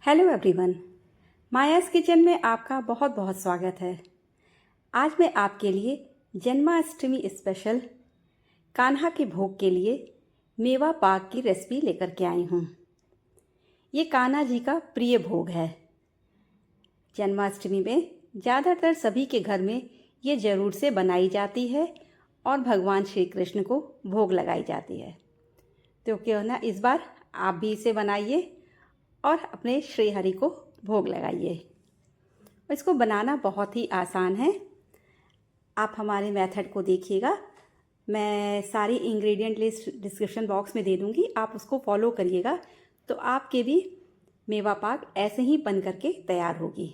Hello everyone, मायास kitchen में आपका बहुत बहुत स्वागत है। आज मैं आपके लिए जन्माष्टमी स्पेशल कान्हा के भोग के लिए मेवा पाक की रेसिपी लेकर के आई हूँ। ये कान्हा जी का प्रिय भोग है। जन्माष्टमी में ज़्यादातर सभी के घर में ये ज़रूर से बनाई जाती है और भगवान श्री कृष्ण को भोग लगाई जाती है। तो क्यों ना इस बार आप भी इसे बनाइए और अपने श्री हरि को भोग लगाइए। इसको बनाना बहुत ही आसान है। आप हमारे मेथड को देखिएगा। मैं सारी इंग्रेडिएंट लिस्ट डिस्क्रिप्शन बॉक्स में दे दूँगी, आप उसको फॉलो करिएगा तो आपके भी मेवा पाक ऐसे ही बन करके तैयार होगी।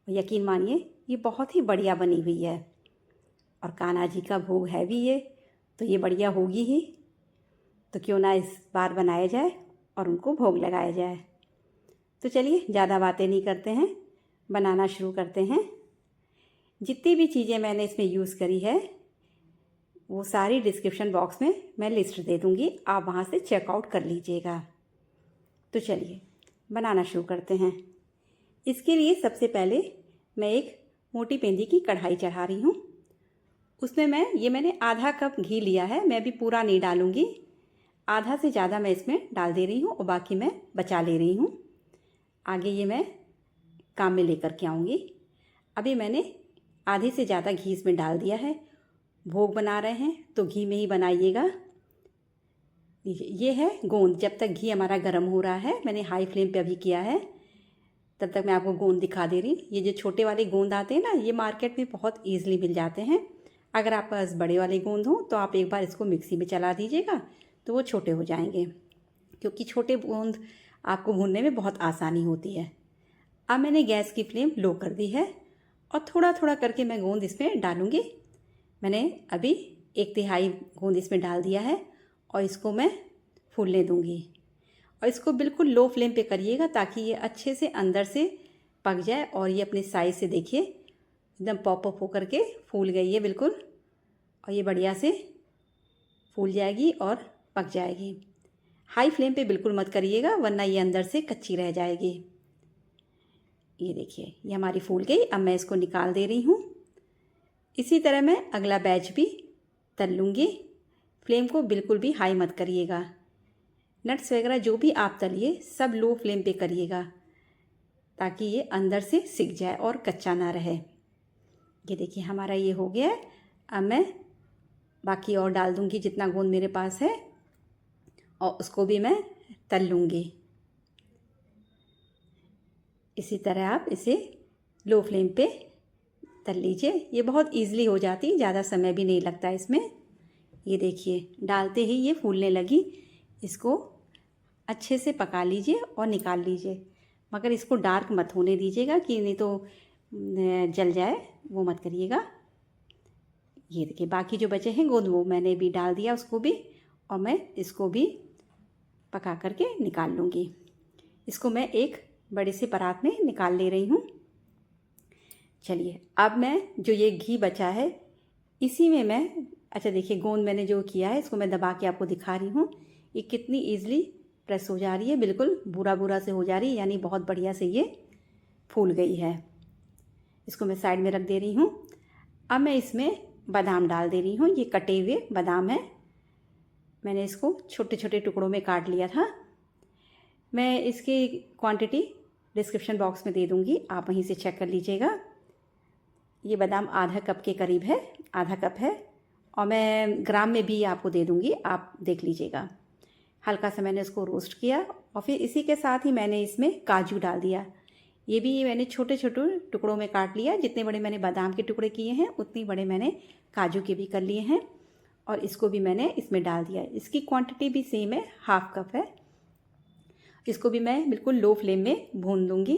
यकीन मानिए ये बहुत ही बढ़िया बनी हुई है और कान्हा जी का भोग है भी ये, तो ये बढ़िया होगी ही। तो क्यों ना इस बार बनाया जाए और उनको भोग लगाया जाए। तो चलिए ज़्यादा बातें नहीं करते हैं, बनाना शुरू करते हैं। जितनी भी चीज़ें मैंने इसमें यूज़ करी है वो सारी डिस्क्रिप्शन बॉक्स में मैं लिस्ट दे दूँगी, आप वहाँ से चेकआउट कर लीजिएगा। तो चलिए बनाना शुरू करते हैं। इसके लिए सबसे पहले मैं एक मोटी पेंदी की कढ़ाई चढ़ा रही हूँ। उसमें मैंने आधा कप घी लिया है। मैं भी पूरा नहीं डालूँगी, आधा से ज़्यादा मैं इसमें डाल दे रही हूँ और बाकी मैं बचा ले रही हूँ। आगे ये मैं काम में लेकर के आऊँगी। अभी मैंने आधे से ज़्यादा घी इसमें डाल दिया है। भोग बना रहे हैं तो घी में ही बनाइएगा। ये है गोंद। जब तक घी हमारा गर्म हो रहा है, मैंने हाई फ्लेम पे अभी किया है, तब तक मैं आपको गोंद दिखा दे रही। ये जो छोटे वाले गोंद आते हैं ना, ये मार्केट में बहुत ईजिली मिल जाते हैं। अगर आप पास बड़े वाले गोंद हो तो आप एक बार इसको मिक्सी में चला दीजिएगा तो वो छोटे हो जाएंगे, क्योंकि छोटे गोंद आपको भूनने में बहुत आसानी होती है। अब मैंने गैस की फ्लेम लो कर दी है और थोड़ा थोड़ा करके मैं गोंद इसमें डालूँगी। मैंने अभी 1/3 गोंद इसमें डाल दिया है और इसको मैं फूलने दूँगी। और इसको बिल्कुल लो फ्लेम पे करिएगा ताकि ये अच्छे से अंदर से पक जाए। और ये अपने साइज़ से देखिए एकदम पॉप अप होकर के फूल गई है बिल्कुल, और ये बढ़िया से फूल जाएगी और पक जाएगी। हाई फ्लेम पे बिल्कुल मत करिएगा वरना ये अंदर से कच्ची रह जाएगी। ये देखिए ये हमारी फूल गई। अब मैं इसको निकाल दे रही हूँ। इसी तरह मैं अगला बैच भी तल लूँगी। फ्लेम को बिल्कुल भी हाई मत करिएगा। नट्स वगैरह जो भी आप तलिए सब लो फ्लेम पे करिएगा ताकि ये अंदर से सिक जाए और कच्चा ना रहे। ये देखिए हमारा ये हो गया है। अब मैं बाकी और डाल दूँगी जितना गोंद मेरे पास है और उसको भी मैं तल लूँगी। इसी तरह आप इसे लो फ्लेम पे तल लीजिए। ये बहुत इजीली हो जाती, ज़्यादा समय भी नहीं लगता इसमें। ये देखिए डालते ही ये फूलने लगी। इसको अच्छे से पका लीजिए और निकाल लीजिए, मगर इसको डार्क मत होने दीजिएगा कि नहीं तो जल जाए, वो मत करिएगा। ये देखिए बाकी जो बचे हैं गोंद वो मैंने भी डाल दिया उसको भी, और मैं इसको भी पका करके निकाल लूँगी। इसको मैं एक बड़े से परात में निकाल ले रही हूँ। चलिए अब मैं जो ये घी बचा है इसी में मैं, अच्छा देखिए गोंद मैंने जो किया है इसको मैं दबा के आपको दिखा रही हूँ। ये कितनी ईजिली प्रेस हो जा रही है, बिल्कुल भूरा भूरा से हो जा रही है, यानी बहुत बढ़िया से ये फूल गई है। इसको मैं साइड में रख दे रही हूँ। अब मैं इसमें बादाम डाल दे रही हूँ। ये कटे हुए बादाम है। मैंने इसको छोटे छोटे टुकड़ों में काट लिया था। मैं इसकी क्वांटिटी डिस्क्रिप्शन बॉक्स में दे दूँगी, आप वहीं से चेक कर लीजिएगा। ये बादाम आधा कप के करीब है, आधा कप है, और मैं ग्राम में भी आपको दे दूँगी, आप देख लीजिएगा। हल्का सा मैंने इसको रोस्ट किया और फिर इसी के साथ ही मैंने इसमें काजू डाल दिया। ये भी मैंने छोटे छोटे टुकड़ों में काट लिया। जितने बड़े मैंने बादाम के टुकड़े किए हैं उतनी बड़े मैंने काजू के भी कर लिए हैं, और इसको भी मैंने इसमें डाल दिया। इसकी क्वांटिटी भी सेम है, हाफ कप है। इसको भी मैं बिल्कुल लो फ्लेम में भून दूँगी।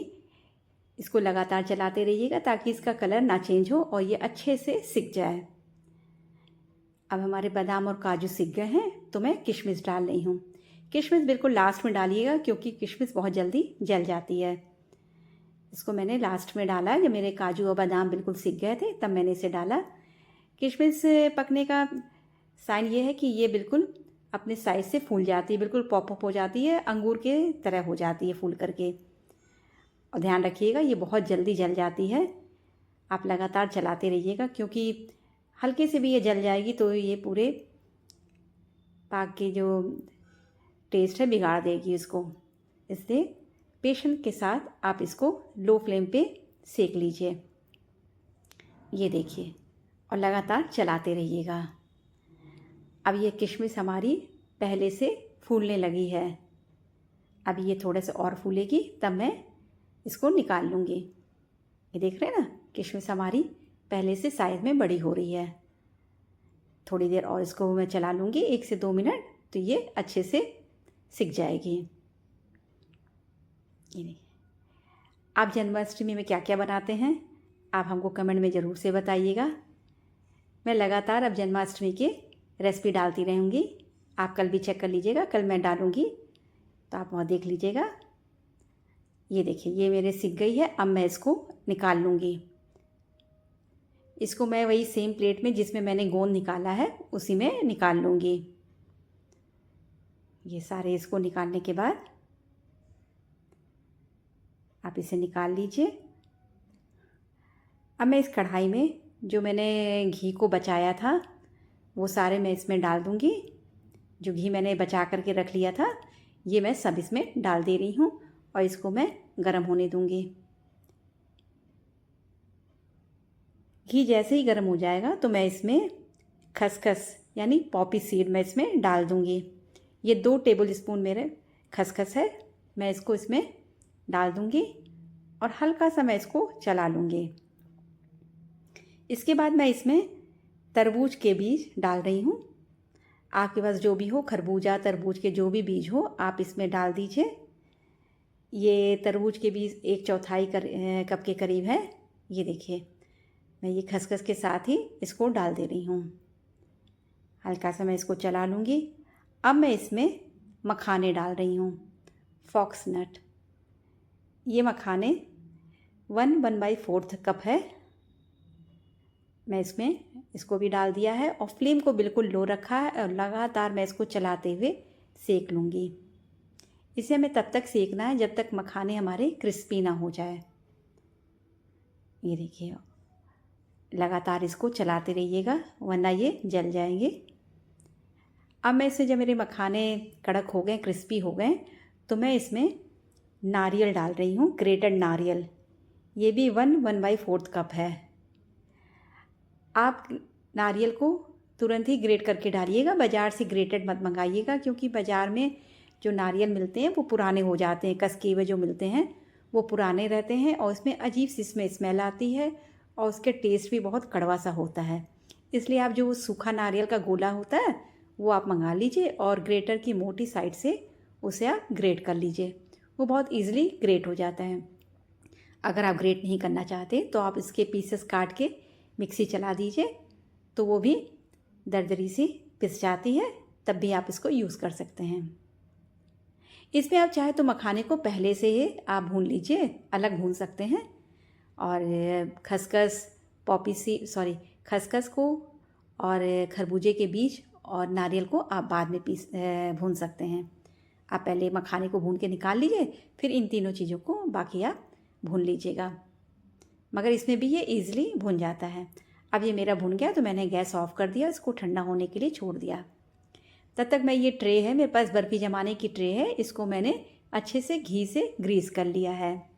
इसको लगातार चलाते रहिएगा ताकि इसका कलर ना चेंज हो और ये अच्छे से सिक जाए। अब हमारे बादाम और काजू सिक गए हैं तो मैं किशमिश डाल रही हूँ। किशमिश बिल्कुल लास्ट में डालिएगा क्योंकि किशमिश बहुत जल्दी जल जाती है। इसको मैंने लास्ट में डाला, जब मेरे काजू और बादाम बिल्कुल सिक गए थे तब मैंने इसे डाला। किशमिश पकने का साइन ये है कि ये बिल्कुल अपने साइज से फूल जाती है, बिल्कुल पॉप अप हो जाती है, अंगूर के तरह हो जाती है फूल करके। और ध्यान रखिएगा ये बहुत जल्दी जल जाती है। आप लगातार चलाते रहिएगा, क्योंकि हल्के से भी ये जल जाएगी तो ये पूरे पाक की जो टेस्ट है बिगाड़ देगी इसको। इसलिए पेशेंस के साथ आप इसको लो फ्लेम पे सेक लीजिए। ये देखिए, और लगातार चलाते रहिएगा। अब ये किशमिश हमारी पहले से फूलने लगी है। अब ये थोड़े से और फूलेगी तब मैं इसको निकाल लूँगी। ये देख रहे हैं ना, किशमिश हमारी पहले से साइज़ में बड़ी हो रही है। थोड़ी देर और इसको मैं चला लूँगी, 1 से 2 मिनट, तो ये अच्छे से सिक जाएगी। ये देखिए, आप जन्माष्टमी में क्या क्या बनाते हैं आप हमको कमेंट में ज़रूर से बताइएगा। मैं लगातार अब जन्माष्टमी की रेसिपी डालती रहूँगी। आप कल भी चेक कर लीजिएगा, कल मैं डालूँगी तो आप वहाँ देख लीजिएगा। ये देखिए, ये मेरे सिक गई है। अब मैं इसको निकाल लूँगी। इसको मैं वही सेम प्लेट में जिसमें मैंने गोंद निकाला है उसी में निकाल लूँगी। ये सारे इसको निकालने के बाद आप इसे निकाल लीजिए। अब मैं इस कढ़ाई में जो मैंने घी को बचाया था वो सारे मैं इसमें डाल दूँगी। जो घी मैंने बचा करके रख लिया था ये मैं सब इसमें डाल दे रही हूँ और इसको मैं गरम होने दूँगी। घी जैसे ही गर्म हो जाएगा तो मैं इसमें खसखस यानी पॉपी सीड मैं इसमें डाल दूँगी। ये 2 टेबल स्पून मेरे खसखस है, मैं इसको इसमें डाल दूँगी और हल्का सा मैं इसको चला लूँगी। इसके बाद मैं इसमें तरबूज के बीज डाल रही हूँ। आपके पास जो भी हो, खरबूजा तरबूज के जो भी बीज हो आप इसमें डाल दीजिए। ये तरबूज के बीज 1/4 कप के करीब है। ये देखिए, मैं ये खसखस के साथ ही इसको डाल दे रही हूँ। हल्का सा मैं इसको चला लूँगी। अब मैं इसमें मखाने डाल रही हूँ, फॉक्सनट। ये मखाने 1/4 कप है। मैं इसमें इसको भी डाल दिया है और फ्लेम को बिल्कुल लो रखा है और लगातार मैं इसको चलाते हुए सेक लूँगी। इसे हमें तब तक सेकना है जब तक मखाने हमारे क्रिस्पी ना हो जाए। ये देखिए, लगातार इसको चलाते रहिएगा वरना ये जल जाएंगे। अब मैं इसे जब मेरे मखाने कड़क हो गए, क्रिस्पी हो गए, तो मैं इसमें नारियल डाल रही हूँ, ग्रेटेड नारियल। ये भी 1/4 कप है। आप नारियल को तुरंत ही ग्रेट करके डालिएगा, बाज़ार से ग्रेटेड मत मंगाइएगा, क्योंकि बाज़ार में जो नारियल मिलते हैं वो पुराने हो जाते हैं। कस के हुए जो मिलते हैं वो पुराने रहते हैं और उसमें अजीब सी इसमें स्मेल आती है और उसके टेस्ट भी बहुत कड़वा सा होता है। इसलिए आप जो सूखा नारियल का गोला होता है वो आप मंगा लीजिए और ग्रेटर की मोटी साइड से उसे आप ग्रेट कर लीजिए। वो बहुत ईजिली ग्रेट हो जाता है। अगर आप ग्रेट नहीं करना चाहते तो आप इसके पीसेस काट के मिक्सी चला दीजिए, तो वो भी दरदरी सी पिस जाती है, तब भी आप इसको यूज़ कर सकते हैं। इसमें आप चाहे तो मखाने को पहले से ही आप भून लीजिए, अलग भून सकते हैं। और खसखस को और खरबूजे के बीज और नारियल को आप बाद में भून सकते हैं। आप पहले मखाने को भून के निकाल लीजिए, फिर इन तीनों चीज़ों को बाकी आप भून लीजिएगा। मगर इसमें भी ये ईज़िली भुन जाता है। अब ये मेरा भुन गया तो मैंने गैस ऑफ कर दिया, इसको ठंडा होने के लिए छोड़ दिया। तब तक मैं ये ट्रे है, मेरे पास बर्फ़ी जमाने की ट्रे है, इसको मैंने अच्छे से घी से ग्रीस कर लिया है।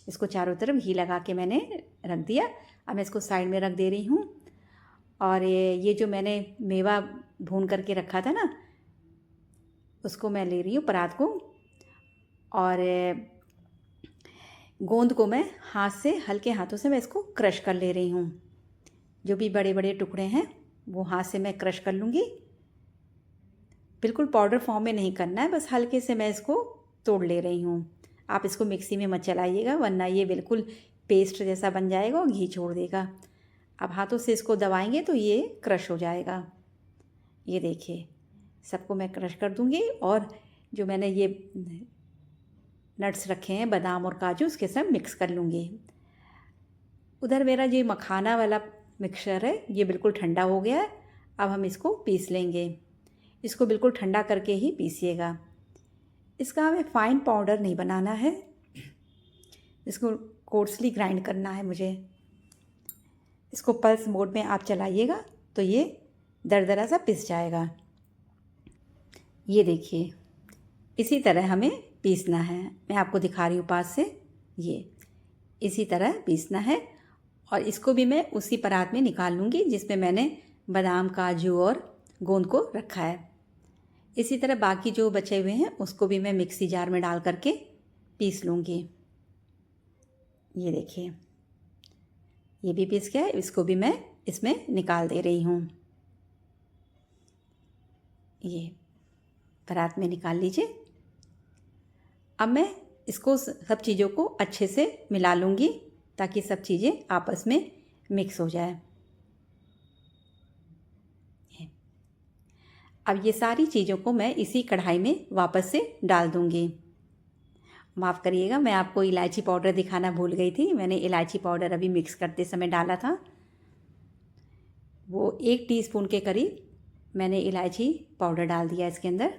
इसको चारों तरफ घी लगा के मैंने रख दिया। अब मैं इसको साइड में रख दे रही हूँ। और ये जो मैंने मेवा भून करके रखा था ना, उसको मैं ले रही हूँ परात को, और गोंद को मैं हाथ से, हल्के हाथों से मैं इसको क्रश कर ले रही हूँ। जो भी बड़े बड़े टुकड़े हैं वो हाथ से मैं क्रश कर लूँगी। बिल्कुल पाउडर फॉर्म में नहीं करना है, बस हल्के से मैं इसको तोड़ ले रही हूँ। आप इसको मिक्सी में मत चलाइएगा वरना ये बिल्कुल पेस्ट जैसा बन जाएगा और घी छोड़ देगा। आप हाथों से इसको दबाएंगे तो ये क्रश हो जाएगा। ये देखिए, सबको मैं क्रश कर दूँगी। और जो मैंने ये नट्स रखे हैं, बादाम और काजू, उसके साथ मिक्स कर लूँगी। उधर मेरा ये मखाना वाला मिक्सचर है ये बिल्कुल ठंडा हो गया है। अब हम इसको पीस लेंगे। इसको बिल्कुल ठंडा करके ही पीसिएगा। इसका हमें फ़ाइन पाउडर नहीं बनाना है, इसको कोर्सली ग्राइंड करना है मुझे। इसको पल्स मोड में आप चलाइएगा तो ये दरदरा सा पिस जाएगा। ये देखिए, इसी तरह हमें पीसना है। मैं आपको दिखा रही हूँ पास से, ये इसी तरह पीसना है। और इसको भी मैं उसी परात में निकाल लूँगी जिसमें मैंने बादाम, काजू और गोंद को रखा है। इसी तरह बाकी जो बचे हुए हैं उसको भी मैं मिक्सी जार में डाल करके पीस लूँगी। ये देखिए, ये भी पीस गया है, इसको भी मैं इसमें निकाल दे रही हूँ। ये परात में निकाल लीजिए। अब मैं इसको सब चीज़ों को अच्छे से मिला लूँगी ताकि सब चीज़ें आपस में मिक्स हो जाए। अब ये सारी चीज़ों को मैं इसी कढ़ाई में वापस से डाल दूँगी। माफ़ करिएगा, मैं आपको इलायची पाउडर दिखाना भूल गई थी। मैंने इलायची पाउडर अभी मिक्स करते समय डाला था। वो 1 टीस्पून के करीब मैंने इलायची पाउडर डाल दिया इसके अंदर।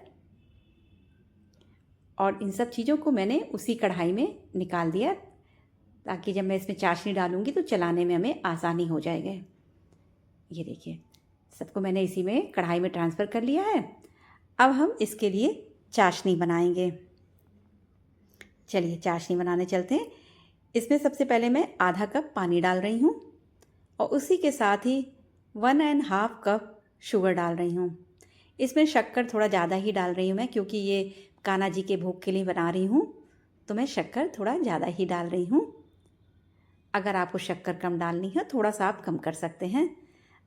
और इन सब चीज़ों को मैंने उसी कढ़ाई में निकाल दिया ताकि जब मैं इसमें चाशनी डालूँगी तो चलाने में हमें आसानी हो जाएगा। ये देखिए, सबको मैंने इसी में कढ़ाई में ट्रांसफ़र कर लिया है। अब हम इसके लिए चाशनी बनाएंगे। चलिए चाशनी बनाने चलते हैं। इसमें सबसे पहले मैं आधा कप पानी डाल रही हूँ और उसी के साथ ही 1.5 कप शुगर डाल रही हूँ। इसमें शक्कर थोड़ा ज़्यादा ही डाल रही हूँ मैं, क्योंकि ये कान्हा जी के भोग के लिए बना रही हूँ तो मैं शक्कर थोड़ा ज़्यादा ही डाल रही हूँ। अगर आपको शक्कर कम डालनी है थोड़ा सा आप कम कर सकते हैं,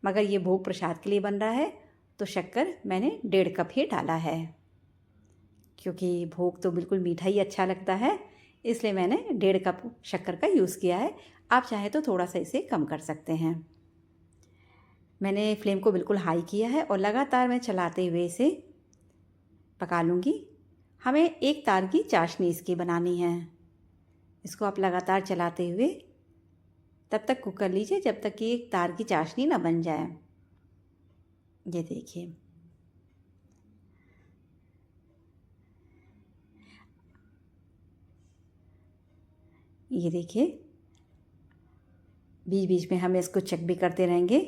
मगर ये भोग प्रसाद के लिए बन रहा है तो शक्कर मैंने 1.5 कप ही डाला है, क्योंकि भोग तो बिल्कुल मीठा ही अच्छा लगता है, इसलिए मैंने 1.5 कप शक्कर का यूज़ किया है। आप चाहे तो थोड़ा सा इसे कम कर सकते हैं। मैंने फ्लेम को बिल्कुल हाई किया है और लगातार मैं चलाते हुए इसे पका लूँगी। हमें एक तार की चाशनी इसकी बनानी है। इसको आप लगातार चलाते हुए तब तक कुक कर लीजिए जब तक कि एक तार की चाशनी ना बन जाए। ये देखिए, ये देखिए, बीच बीच में हम इसको चेक भी करते रहेंगे।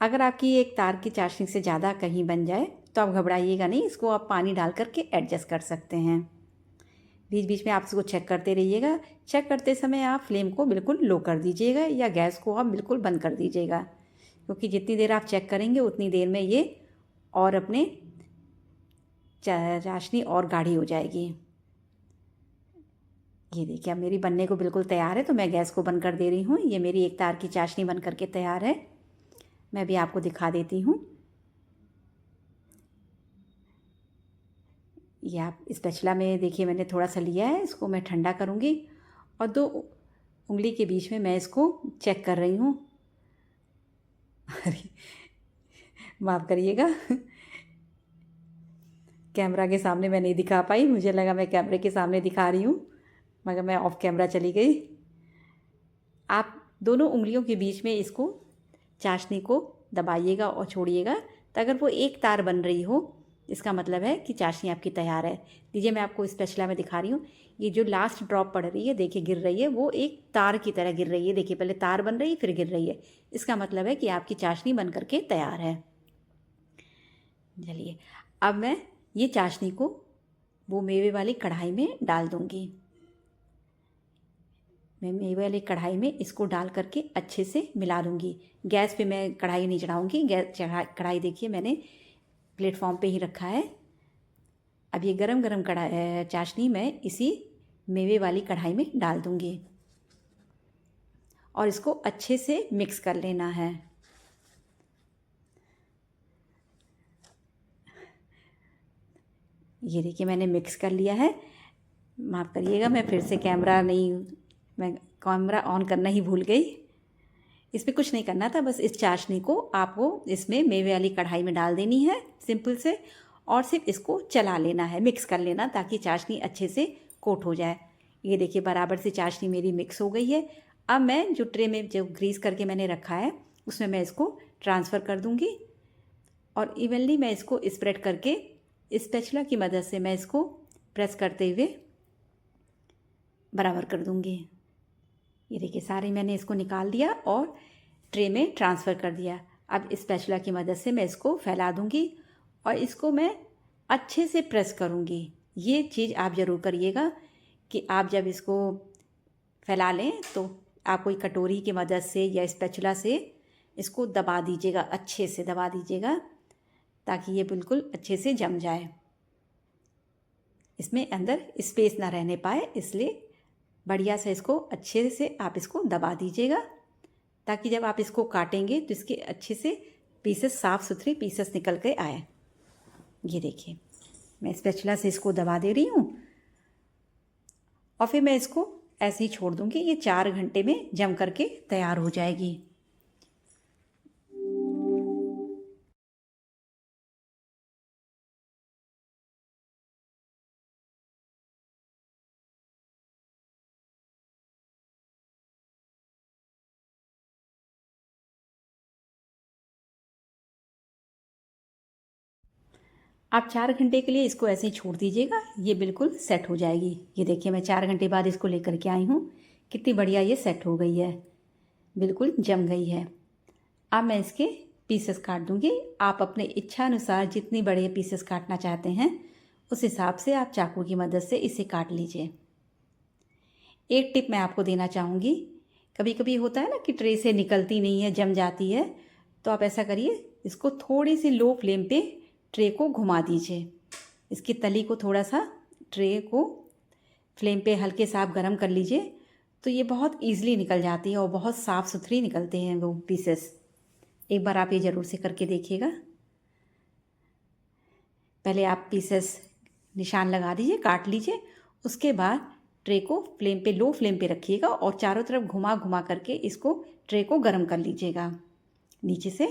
अगर आपकी एक तार की चाशनी से ज़्यादा कहीं बन जाए तो आप घबराइएगा नहीं, इसको आप पानी डाल करके एडजस्ट कर सकते हैं। बीच बीच में आप इसको चेक करते रहिएगा। चेक करते समय आप फ्लेम को बिल्कुल लो कर दीजिएगा या गैस को आप बिल्कुल बंद कर दीजिएगा, क्योंकि जितनी देर आप चेक करेंगे उतनी देर में ये और अपने चाशनी और गाढ़ी हो जाएगी। ये देखिए, अब मेरी बनने को बिल्कुल तैयार है तो मैं गैस को बंद कर दे रही हूँ। ये मेरी एक तार की चाशनी बन करके तैयार है। मैं भी आपको दिखा देती हूँ। ये आप स्पैचुला में देखिए, मैंने थोड़ा सा लिया है, इसको मैं ठंडा करूँगी और 2 उंगली के बीच में मैं इसको चेक कर रही हूँ। अरे माफ़ करिएगा, कैमरा के सामने मैं नहीं दिखा पाई। मुझे लगा मैं कैमरे के सामने दिखा रही हूँ, मगर मैं ऑफ कैमरा चली गई। आप दोनों उंगलियों के बीच में इसको चाशनी को दबाइएगा और छोड़िएगा, तो अगर वो एक तार बन रही हो इसका मतलब है कि चाशनी आपकी तैयार है। लीजिए, मैं आपको स्पैचुला में दिखा रही हूँ। ये जो लास्ट ड्रॉप पड़ रही है, देखिए गिर रही है, वो एक तार की तरह गिर रही है। देखिए, पहले तार बन रही है फिर गिर रही है। इसका मतलब है कि आपकी चाशनी बन करके तैयार है। चलिए, अब मैं ये चाशनी को वो मेवे वाली कढ़ाई में डाल दूँगी। मैं मेवे वाली कढ़ाई में इसको डाल करके अच्छे से मिला लूँगी। गैस पे मैं कढ़ाई नहीं चढ़ाऊँगी। कढ़ाई देखिए मैंने प्लेटफॉर्म पे ही रखा है। अब ये गरम गरम चाशनी मैं इसी मेवे वाली कढ़ाई में डाल दूँगी और इसको अच्छे से मिक्स कर लेना है। ये देखिए, मैंने मिक्स कर लिया है। माफ़ करिएगा, मैं फिर से मैं कैमरा ऑन करना ही भूल गई। इसमें कुछ नहीं करना था, बस इस चाशनी को आपको इसमें मेवे वाली कढ़ाई में डाल देनी है सिंपल से, और सिर्फ इसको चला लेना है, मिक्स कर लेना ताकि चाशनी अच्छे से कोट हो जाए। ये देखिए, बराबर से चाशनी मेरी मिक्स हो गई है। अब मैं जो ट्रे में जो ग्रीस करके मैंने रखा है उसमें मैं इसको ट्रांसफ़र कर दूँगी और इवनली मैं इसको स्प्रेड करके स्पैचुला की मदद से मैं इसको प्रेस करते हुए बराबर कर दूँगी। ये देखिए सारे मैंने इसको निकाल दिया और ट्रे में ट्रांसफ़र कर दिया। अब स्पैचुला की मदद से मैं इसको फैला दूँगी और इसको मैं अच्छे से प्रेस करूँगी। ये चीज़ आप ज़रूर करिएगा कि आप जब इसको फैला लें तो आप कोई कटोरी की मदद से या स्पैचुला से इसको दबा दीजिएगा, अच्छे से दबा दीजिएगा ताकि ये बिल्कुल अच्छे से जम जाए, इसमें अंदर स्पेस ना रहने पाए। इसलिए बढ़िया से इसको अच्छे से आप इसको दबा दीजिएगा ताकि जब आप इसको काटेंगे तो इसके अच्छे से पीसेस, साफ़ सुथरे पीसेस निकल के आए। ये देखिए मैं स्पैचुला से इसको दबा दे रही हूँ और फिर मैं इसको ऐसे ही छोड़ दूँगी। ये 4 घंटे में जम करके तैयार हो जाएगी। आप 4 घंटे के लिए इसको ऐसे ही छोड़ दीजिएगा, ये बिल्कुल सेट हो जाएगी। ये देखिए मैं 4 घंटे बाद इसको लेकर के आई हूँ, कितनी बढ़िया ये सेट हो गई है, बिल्कुल जम गई है। अब मैं इसके पीसेस काट दूँगी। आप अपने इच्छा अनुसार जितनी बड़े पीसेस काटना चाहते हैं उस हिसाब से आप चाकू की मदद से इसे काट लीजिए। एक टिप मैं आपको देना चाहूँगी, कभी कभी होता है ना कि ट्रे से निकलती नहीं है, जम जाती है, तो आप ऐसा करिए, इसको थोड़ी सी लो फ्लेम पे ट्रे को घुमा दीजिए। इसकी तली को थोड़ा सा ट्रे को फ्लेम पे हल्के से आप गर्म कर लीजिए तो ये बहुत ईज़िली निकल जाती है और बहुत साफ़ सुथरी निकलते हैं वो पीसेस। एक बार आप ये ज़रूर से करके देखिएगा। पहले आप पीसेस निशान लगा दीजिए, काट लीजिए, उसके बाद ट्रे को फ्लेम पे, लो फ्लेम पे रखिएगा और चारों तरफ घुमा घुमा करके इसको ट्रे को गर्म कर लीजिएगा। नीचे से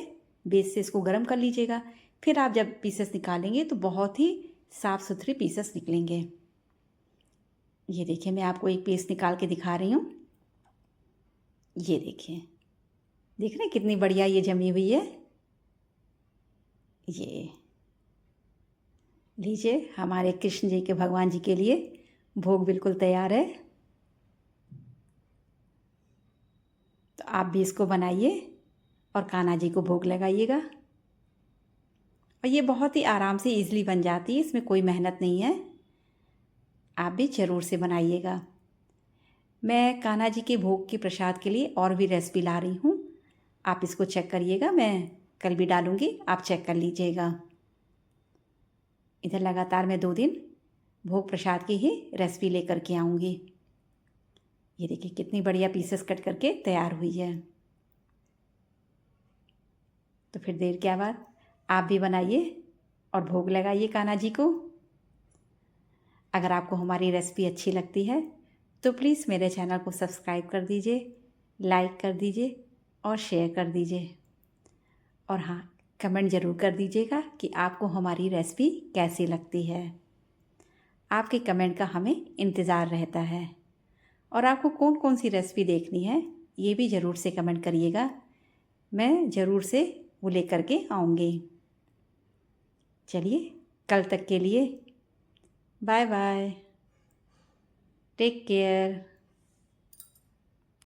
बेस से इसको गर्म कर लीजिएगा। फिर आप जब पीसेस निकालेंगे तो बहुत ही साफ़ सुथरे पीसेस निकलेंगे। ये देखिए मैं आपको एक पीस निकाल के दिखा रही हूँ। ये देखिए, देख रहे हैं कितनी बढ़िया ये जमी हुई है। ये लीजिए, हमारे कृष्ण जी के, भगवान जी के लिए भोग बिल्कुल तैयार है। तो आप भी इसको बनाइए और कान्हा जी को भोग लगाइएगा। और ये बहुत ही आराम से ईज़िली बन जाती है, इसमें कोई मेहनत नहीं है। आप भी ज़रूर से बनाइएगा। मैं कान्हा जी के भोग के प्रसाद के लिए और भी रेसिपी ला रही हूँ, आप इसको चेक करिएगा। मैं कल भी डालूँगी, आप चेक कर लीजिएगा। इधर लगातार मैं 2 दिन भोग प्रसाद की ही रेसिपी लेकर के आऊँगी। ये देखिए कितनी बढ़िया पीसेस कट करके तैयार हुई है। तो फिर देर क्या बात, आप भी बनाइए और भोग लगाइए कान्हा जी को। अगर आपको हमारी रेसिपी अच्छी लगती है तो प्लीज़ मेरे चैनल को सब्सक्राइब कर दीजिए, लाइक कर दीजिए और शेयर कर दीजिए। और हाँ, कमेंट ज़रूर कर दीजिएगा कि आपको हमारी रेसिपी कैसी लगती है। आपके कमेंट का हमें इंतज़ार रहता है। और आपको कौन कौन सी रेसिपी देखनी है ये भी ज़रूर से कमेंट करिएगा, मैं ज़रूर से वो लेकर के आऊँगी। चलिए, कल तक के लिए बाय बाय, टेक केयर।